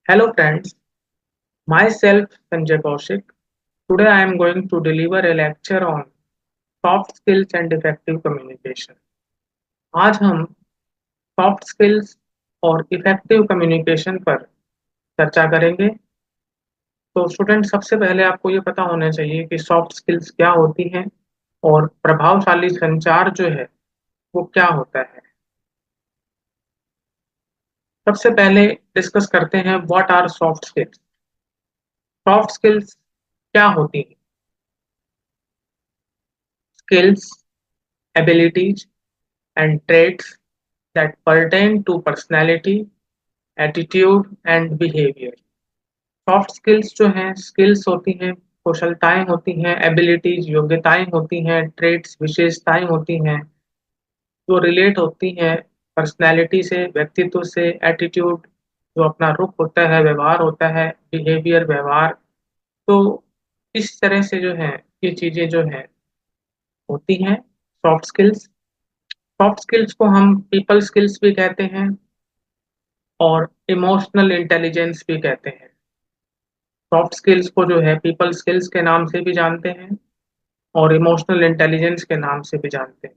Hello friends, myself Sanjay Kaushik. Today I am going to deliver a lecture on soft skills and effective communication. आज हम soft skills और effective communication पर चर्चा करेंगे। तो student सबसे पहले आपको ये पता होना चाहिए कि सॉफ्ट स्किल्स क्या होती हैं और प्रभावशाली संचार जो है वो क्या होता है। सबसे पहले डिस्कस करते हैं what are soft skills. Soft skills क्या होती हैं? Skills, abilities and traits that pertain to personality, attitude and behavior. Soft skills जो हैं स्किल्स होती हैं, कुशलताएं होती हैं, एबिलिटीज योग्यताएं होती हैं, ट्रेट्स विशेषताएं होती हैं जो रिलेट होती हैं पर्सनैलिटी से, व्यक्तित्व से, एटीट्यूड जो अपना रुख होता है, व्यवहार होता है, बिहेवियर व्यवहार। तो इस तरह से जो है ये चीजें जो हैं होती हैं सॉफ्ट स्किल्स। सॉफ्ट स्किल्स को हम पीपल स्किल्स भी कहते हैं और इमोशनल इंटेलिजेंस भी कहते हैं। सॉफ्ट स्किल्स को जो है पीपल स्किल्स के नाम से भी जानते हैं और इमोशनल इंटेलिजेंस के नाम से भी जानते हैं।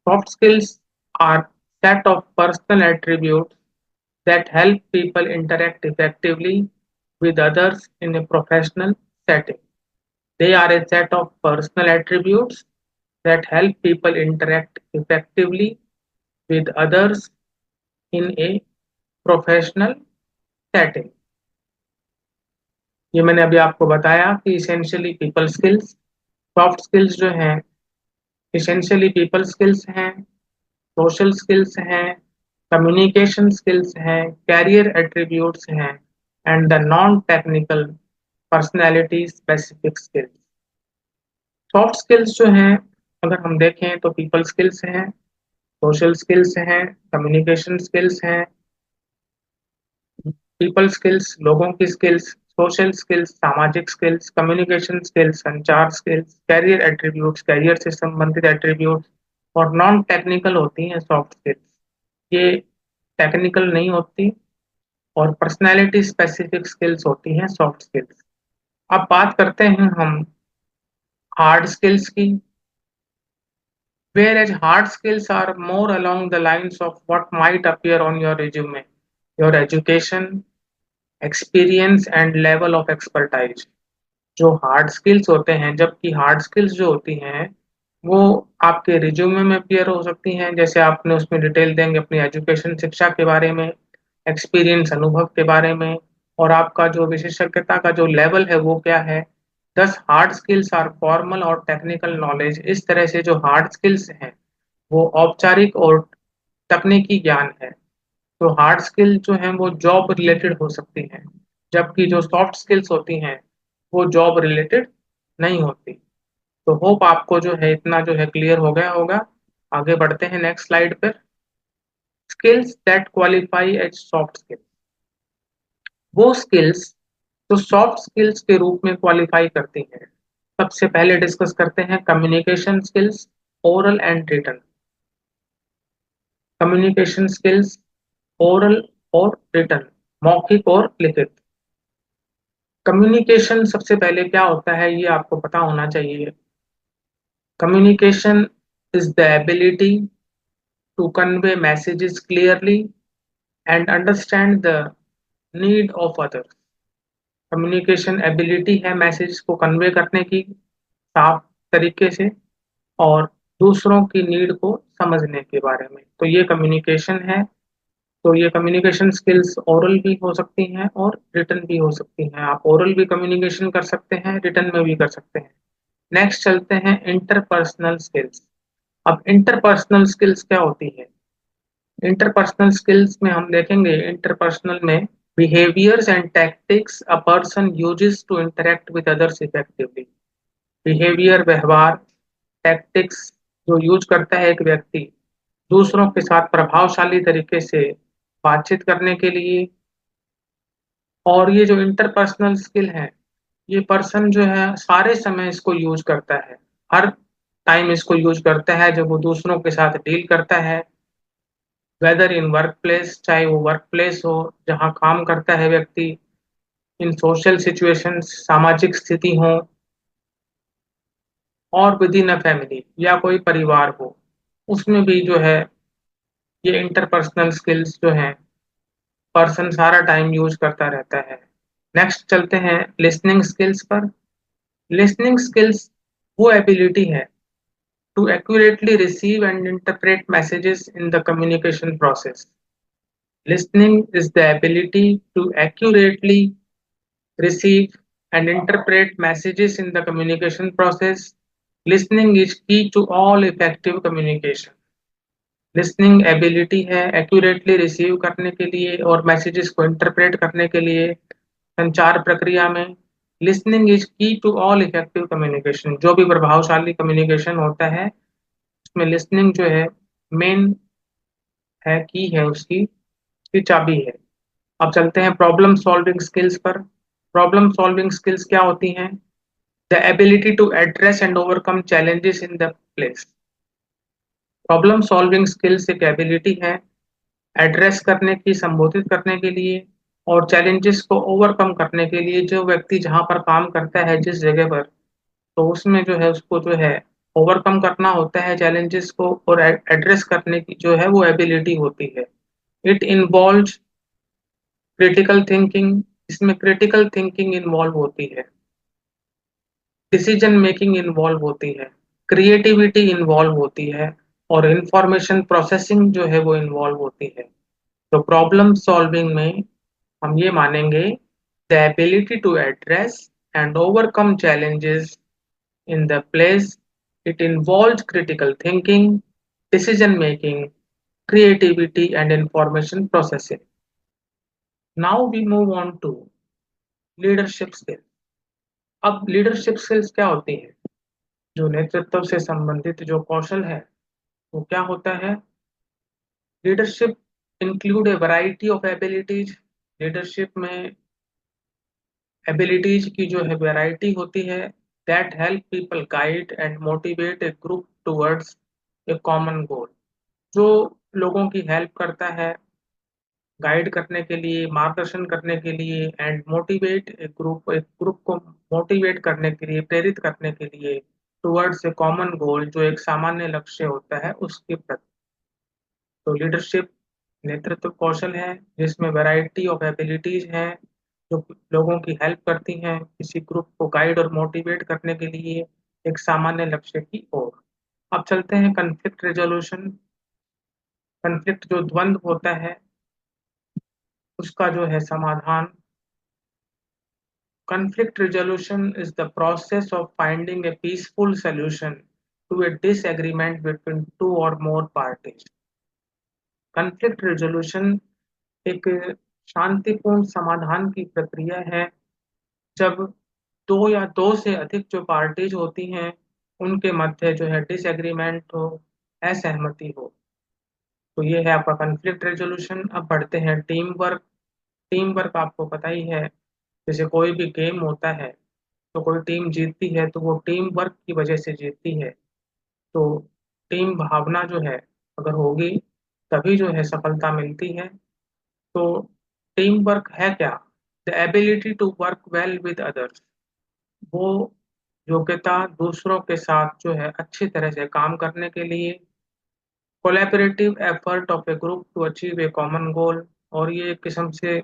Soft skills are set of personal attribute that help people interact effectively with others in a professional setting. They are a set of personal attributes that help people interact effectively with others in a professional setting. ये मैंने अभी आपको बताया कि essentially people skills, soft skills जो हैं essentially people skills हैं, social skills हैं, कम्युनिकेशन स्किल्स हैं, कैरियर एट्रीब्यूट्स हैं and the non technical personality specific skills. Soft skills जो हैं अगर हम देखें तो पीपल स्किल्स हैं, सोशल स्किल्स हैं, कम्युनिकेशन स्किल्स हैं। पीपल स्किल्स लोगों की स्किल्स, सोशल स्किल्स सामाजिक स्किल्स, कम्युनिकेशन स्किल्स संचार स्किल्स, कैरियर एट्रीब्यूट्स कैरियर से संबंधित एट्रीब्यूट्स और नॉन टेक्निकल होती हैं सॉफ्ट स्किल्स, ये टेक्निकल नहीं होती और पर्सनैलिटी स्पेसिफिक स्किल्स होती हैं सॉफ्ट स्किल्स। अब बात करते हैं हम हार्ड स्किल्स की। Whereas hard skills are more along the lines of what might appear on your resume, your education, experience and level of expertise. जो हार्ड स्किल्स होते हैं, जबकि हार्ड स्किल्स जो होती हैं वो आपके रिज्यूमे में अपीयर हो सकती हैं, जैसे आपने उसमें डिटेल देंगे अपनी एजुकेशन शिक्षा के बारे में, एक्सपीरियंस अनुभव के बारे में और आपका जो विशेषज्ञता का जो लेवल है वो क्या है। दस हार्ड स्किल्स आर फॉर्मल और टेक्निकल नॉलेज। इस तरह से जो हार्ड स्किल्स हैं वो औपचारिक और तकनीकी ज्ञान है। तो हार्ड स्किल जो है वो जॉब रिलेटेड हो सकती हैं, जबकि जो सॉफ्ट स्किल्स होती हैं वो जॉब रिलेटेड नहीं होती। तो होप आपको जो है इतना जो है क्लियर हो गया होगा। आगे बढ़ते हैं नेक्स्ट स्लाइड पर। Skills that qualify as soft skill, वो स्किल्स जो सॉफ्ट स्किल्स के रूप में क्वालिफाई करती हैं। सबसे पहले डिस्कस करते हैं communication skills, oral and written. Communication skills oral और रिटन, मौखिक और लिखित। कम्युनिकेशन सबसे पहले क्या होता है ये आपको पता होना चाहिए। Communication is the ability to convey messages clearly and understand the need of others. Communication ability है मैसेज को कन्वे करने की साफ तरीके से और दूसरों की नीड को समझने के बारे में, तो ये कम्युनिकेशन है। तो ये कम्युनिकेशन स्किल्स ओरल भी हो सकती हैं और रिटन भी हो सकती हैं। आप ओरल भी कम्युनिकेशन कर सकते हैं, रिटन में भी कर सकते हैं। नेक्स्ट चलते हैं इंटरपर्सनल स्किल्स। अब इंटरपर्सनल स्किल्स क्या होती है? इंटरपर्सनल स्किल्स में हम देखेंगे इंटरपर्सनल में behaviours and tactics a person uses to interact with others effectively. Behaviour व्यवहार, टैक्टिक्स जो यूज करता है एक व्यक्ति दूसरों के साथ प्रभावशाली तरीके से बातचीत करने के लिए। और ये जो इंटरपर्सनल स्किल है ये पर्सन जो है सारे समय इसको यूज करता है, हर टाइम इसको यूज करता है जब वो दूसरों के साथ डील करता है। वेदर इन वर्क प्लेस, चाहे वो वर्क प्लेस हो जहाँ काम करता है व्यक्ति, इन सोशल सिचुएशंस, सामाजिक स्थिति हो, और विद इन अ फैमिली या कोई परिवार हो, उसमें भी जो है ये इंटरपर्सनल स्किल्स जो हैं पर्सन सारा टाइम यूज करता रहता है। नेक्स्ट चलते हैं लिसनिंग स्किल्स पर। लिसनिंग स्किल्स वो एबिलिटी है to accurately receive and interpret messages in the communication process. Listening is the ability to accurately receive and interpret messages in the communication process. Listening is key to all effective communication. Listening ability है accurately receive करने के लिए और messages को interpret करने के लिए संचार प्रक्रिया में। लिसनिंग इज की टू ऑल इफेक्टिव कम्युनिकेशन। जो भी प्रभावशाली कम्युनिकेशन होता है उसमें लिसनिंग जो है मेन है, की है उसकी चाबी है। अब चलते हैं प्रॉब्लम सॉल्विंग स्किल्स पर। प्रॉब्लम सॉल्विंग स्किल्स क्या होती हैं? The ability to address and overcome challenges in the place. Problem solving skills एक एबिलिटी है एड्रेस करने की, संबोधित करने के लिए और चैलेंजेस को ओवरकम करने के लिए। जो व्यक्ति जहाँ पर काम करता है जिस जगह पर, तो उसमें जो है उसको जो है ओवरकम करना होता है चैलेंजेस को, और एड्रेस करने की जो है वो एबिलिटी होती है। It involve critical thinking. इसमें क्रिटिकल थिंकिंग इन्वॉल्व होती है, डिसीजन मेकिंग इन्वॉल्व होती है, क्रिएटिविटी इन्वॉल्व होती है और इंफॉर्मेशन प्रोसेसिंग जो है वो इन्वॉल्व होती है। तो प्रॉब्लम सॉल्विंग में हम ये मानेंगे the ability to address and overcome challenges in the place. It involve critical thinking, decision making, creativity and information processing. Now we move on to leadership skills. अब लीडरशिप स्किल्स क्या होती है? जो नेतृत्व से संबंधित जो कौशल है वो क्या होता है? Leadership include A variety of abilities. Leadership में एबिलिटीज की जो है वैरायटी होती है that help people guide and motivate A group towards a common गोल। जो लोगों की हेल्प करता है गाइड करने के लिए, मार्गदर्शन करने के लिए, एंड मोटिवेट एक ग्रुप को मोटिवेट करने के लिए, प्रेरित करने के लिए टुवर्ड्स ए कॉमन गोल, जो एक सामान्य लक्ष्य होता है उसके प्रति। तो लीडरशिप नेतृत्व कौशल है जिसमें वैरायटी ऑफ एबिलिटीज हैं जो लोगों की हेल्प करती हैं किसी ग्रुप को गाइड और मोटिवेट करने के लिए एक सामान्य लक्ष्य की ओर। अब चलते हैं कन्फ्लिक्ट रेजोल्यूशन। कन्फ्लिक्ट जो द्वंद्व होता है उसका जो है समाधान। Conflict resolution is the process of finding a peaceful solution to a disagreement between two or more parties. Conflict resolution एक शांतिपूर्ण समाधान की प्रक्रिया है जब दो या दो से अधिक जो पार्टीज होती हैं उनके मध्य जो है डिसएग्रीमेंट हो, असहमति हो। तो ये है आपका कन्फ्लिक्ट रेजोल्यूशन। अब बढ़ते हैं टीम वर्क। टीम वर्क आपको पता ही है, जैसे कोई भी गेम होता है तो कोई टीम जीतती है तो वो टीम वर्क की वजह से जीतती है। तो टीम भावना जो है अगर होगी तभी जो है सफलता मिलती है। तो टीम वर्क है क्या? The ability to work well with others. वो योग्यता दूसरों के साथ जो है अच्छी तरह से काम करने के लिए। Collaborative effort of a group to achieve a common goal. और ये एक किस्म से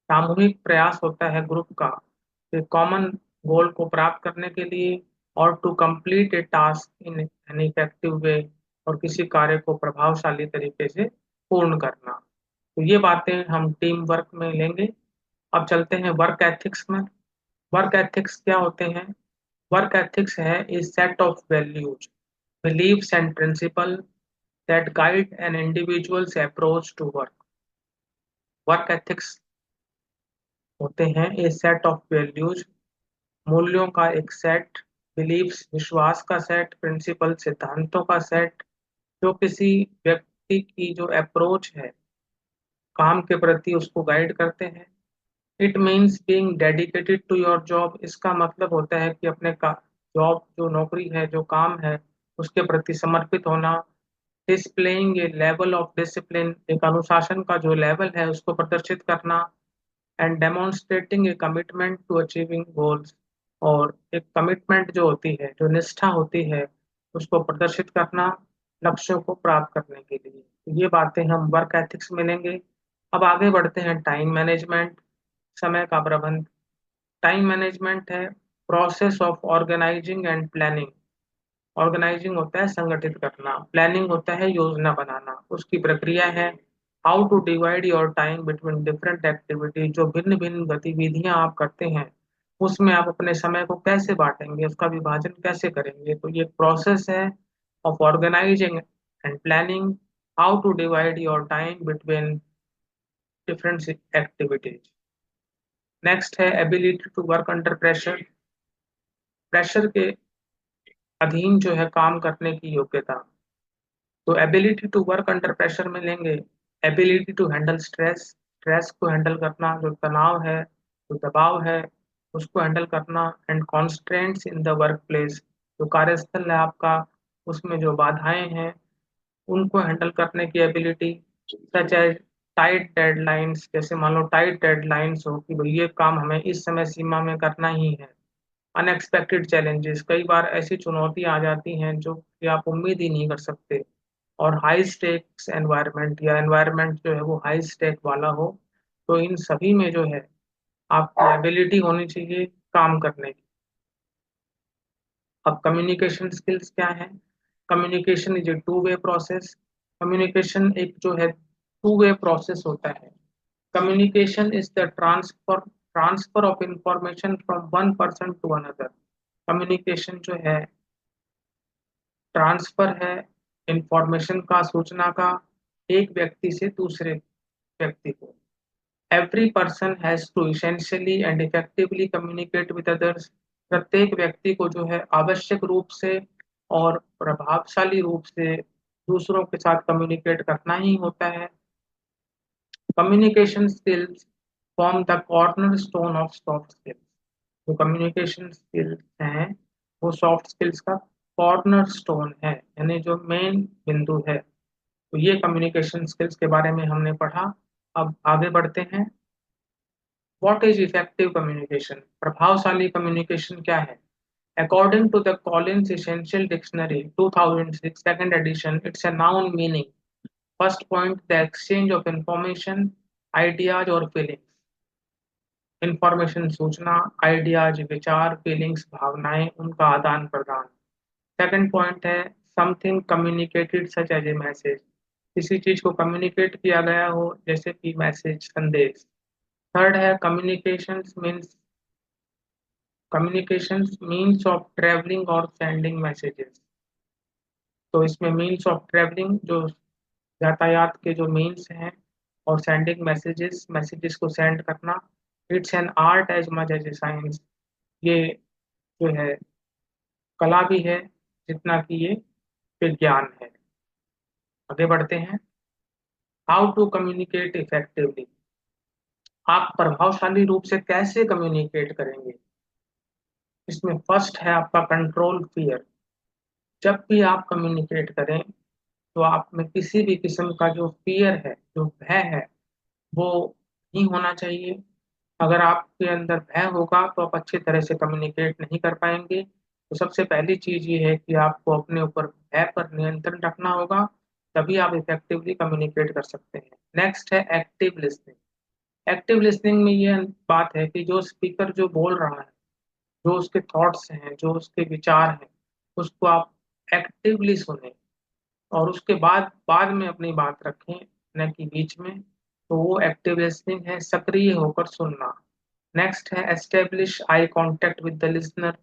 सामूहिक प्रयास होता है ग्रुप का कॉमन गोल को प्राप्त करने के लिए, और to complete a task in an effective way. और किसी कार्य को प्रभावशाली तरीके से पूर्ण करना। तो ये बातें हम टीम वर्क में लेंगे। अब चलते हैं वर्क एथिक्स में। वर्क एथिक्स क्या होते हैं? वर्क एथिक्स है a set of values, beliefs and principle that guide an individual's approach to work. Work ethics होते हैं ए सेट ऑफ वैल्यूज, मूल्यों का एक सेट, बिलीव्स विश्वास का सेट, प्रिंसिपल सिद्धांतों का सेट, जो किसी व्यक्ति की जो अप्रोच है काम के प्रति उसको गाइड करते हैं। It means being dedicated to your job. इसका मतलब होता है कि अपने का जॉब जो नौकरी है जो काम है उसके प्रति समर्पित होना। Displaying a level of discipline, एक अनुशासन का जो लेवल है उसको प्रदर्शित करना, and demonstrating a commitment to achieving goals, और एक कमिटमेंट जो होती है, जो निष्ठा होती है, उसको प्रदर्शित करना लक्ष्यों को प्राप्त करने के लिए। तो ये बातें हम वर्क एथिक्स में लेंगे। अब आगे बढ़ते हैं टाइम मैनेजमेंट, समय का प्रबंध। टाइम मैनेजमेंट है process of organising and planning. Organising होता है संगठित करना, प्लानिंग होता है योजना बनाना, उसकी प्रक्रिया है how to divide your time between different activities. जो भिन्न भिन्न गतिविधियां आप करते हैं उसमें आप अपने समय को कैसे बांटेंगे, उसका विभाजन कैसे करेंगे। तो ये प्रोसेस है of organising and planning how to divide your time between different activities. Next है ability to work under pressure. Pressure के अधीन जो है काम करने की योग्यता। तो ability to work under pressure में लेंगे ability to handle stress, stress को हैंडल करना, जो तनाव है, जो दबाव है, उसको हैंडल करना, and constraints in the work place, जो कार्यस्थल है आपका, उसमें जो बाधाएं हैं उनको हैंडल करने की ability, such as tight deadlines, जैसे मान लो टाइट डेडलाइंस हो कि भाई ये काम हमें इस समय सीमा में करना ही है। अनएक्सपेक्टेड चैलेंजेस, कई बार ऐसी चुनौतियां आ जाती हैं जो कि आप उम्मीद ही नहीं कर सकते। और हाई स्टेक्स एनवायरनमेंट, या एनवायरनमेंट जो है वो हाई स्टेक वाला हो, तो इन सभी में जो है आपकी एबिलिटी होनी चाहिए काम करने की। अब कम्युनिकेशन स्किल्स क्या है? Communication is a two way process. Communication एक जो है टू वे प्रोसेस होता है। Communication is the transfer of information from one person to another. Communication जो है ट्रांसफर है इंफॉर्मेशन का, सूचना का, एक व्यक्ति से दूसरे व्यक्ति को। Every person has to essentially and effectively communicate with others. प्रत्येक व्यक्ति को जो है आवश्यक रूप से और प्रभावशाली रूप से दूसरों के साथ कम्युनिकेट करना ही होता है। Communication skills form the corner stone of soft skills. जो कम्युनिकेशन स्किल्स हैं वो सॉफ्ट स्किल्स का कॉर्नर स्टोन है, यानी जो मेन बिंदु है। तो ये कम्युनिकेशन स्किल्स के बारे में हमने पढ़ा। अब आगे बढ़ते हैं। What is effective communication? प्रभावशाली कम्युनिकेशन क्या है? According to the Collins essential dictionary 2006 second edition, it's a noun meaning first point the exchange of information, ideas और फीलिंग्स। इंफॉर्मेशन सूचना, आइडियाज विचार, फीलिंग्स भावनाएं, उनका आदान प्रदान। सेकंड पॉइंट है something communicated such as a message. किसी चीज को कम्युनिकेट किया गया हो जैसे कि मैसेज, संदेश। थर्ड है कम्युनिकेशंस मीन्स ऑफ ट्रेवलिंग और सेंडिंग मैसेजेस। तो इसमें मीन्स ऑफ ट्रेवलिंग जो यातायात के जो मीन्स हैं, और सेंडिंग मैसेजेस, मैसेजेस को सेंड करना। It's an art as much as a science. ये जो है कला भी है जितना कि ये विज्ञान है। आगे बढ़ते हैं। How to communicate effectively. आप प्रभावशाली रूप से कैसे कम्युनिकेट करेंगे? इसमें फर्स्ट है आपका कंट्रोल फियर। जब भी आप कम्युनिकेट करें तो आप में किसी भी किस्म का जो फियर है, जो भय है, वो नहीं होना चाहिए। अगर आपके अंदर भय होगा तो आप अच्छी तरह से कम्युनिकेट नहीं कर पाएंगे। तो सबसे पहली चीज ये है कि आपको अपने ऊपर भय पर नियंत्रण रखना होगा, तभी आप इफेक्टिवली कम्युनिकेट कर सकते हैं। नेक्स्ट है एक्टिव लिसनिंग। एक्टिव लिसनिंग में ये बात है कि जो स्पीकर जो बोल रहा है, जो उसके थॉट्स हैं, जो उसके विचार हैं, उसको आप एक्टिवली सुने, और उसके बाद बाद में अपनी बात रखें, न कि बीच में। तो वो एक्टिव लिसनिंग है, सक्रिय होकर सुनना। नेक्स्ट है establish eye contact with the listener.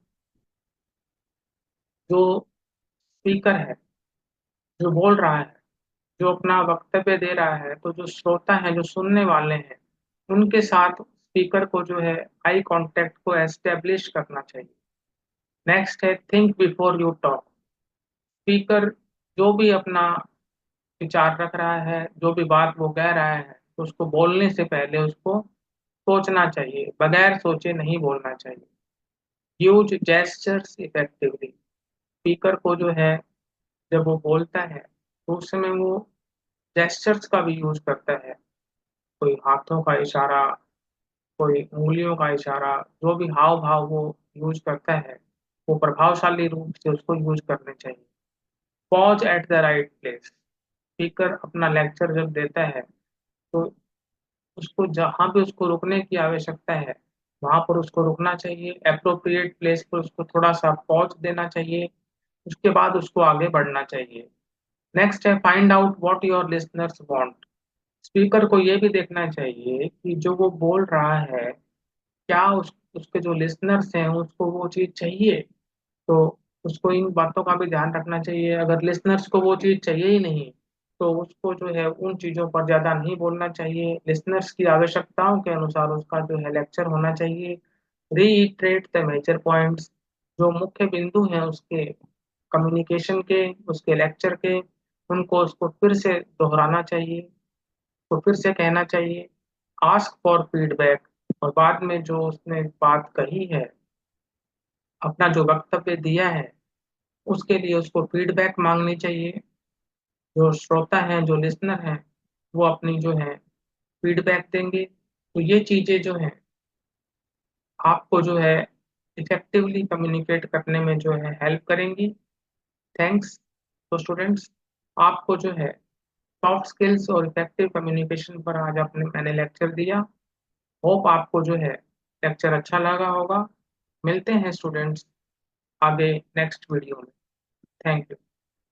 जो स्पीकर है, जो बोल रहा है, जो अपना वक्तव्य दे रहा है, तो जो श्रोता है, जो सुनने वाले हैं, उनके साथ स्पीकर को जो है आई कांटेक्ट को एस्टेब्लिश करना चाहिए। नेक्स्ट है think before you talk. Speaker जो भी अपना विचार रख रहा है, जो भी बात वो कह रहा है, तो उसको बोलने से पहले उसको सोचना चाहिए, बगैर सोचे नहीं बोलना चाहिए। Use gestures effectively. स्पीकर को जो है जब वो बोलता है तो उस समय वो जेस्चर्स का भी यूज करता है, कोई हाथों का इशारा, कोई उंगलियों का इशारा, जो भी हाव भाव वो यूज करता है वो प्रभावशाली रूप से उसको यूज करने चाहिए। Pause at the right place. Speaker अपना लेक्चर जब देता है तो उसको जहाँ भी उसको रुकने की आवश्यकता है वहां पर उसको रुकना चाहिए, अप्रोप्रिएट प्लेस पर उसको थोड़ा सा पॉज देना चाहिए, उसके बाद उसको आगे बढ़ना चाहिए। नेक्स्ट है find out what your listeners want. Speaker को ये भी देखना चाहिए कि जो वो बोल रहा है क्या उसके जो लिसनर्स हैं उसको वो चीज़ चाहिए। तो उसको इन बातों का भी ध्यान रखना चाहिए। अगर लिसनर्स को वो चीज़ चाहिए ही नहीं तो उसको जो है उन चीज़ों पर ज़्यादा नहीं बोलना चाहिए। लिसनर्स की आवश्यकताओं के अनुसार उसका जो है लेक्चर होना चाहिए। Reiterate the major points. जो मुख्य बिंदु हैं उसके कम्युनिकेशन के, उसके लेक्चर के, उनको उसको फिर से दोहराना चाहिए, तो फिर से कहना चाहिए। Ask for feedback. और बाद में जो उसने बात कही है, अपना जो वक्तव्य दिया है, उसके लिए उसको फीडबैक मांगनी चाहिए। जो श्रोता हैं, जो लिसनर हैं, वो अपनी जो है फीडबैक देंगे। तो ये चीजें जो है आपको जो है इफेक्टिवली कम्युनिकेट करने में जो है हेल्प करेंगी। थैंक्स। तो स्टूडेंट्स, आपको जो है सॉफ्ट स्किल्स और इफेक्टिव कम्युनिकेशन पर आज अपने मैंने लेक्चर दिया। होप आपको जो है लेक्चर अच्छा लगा होगा। मिलते हैं स्टूडेंट्स आगे नेक्स्ट वीडियो में। Thank you.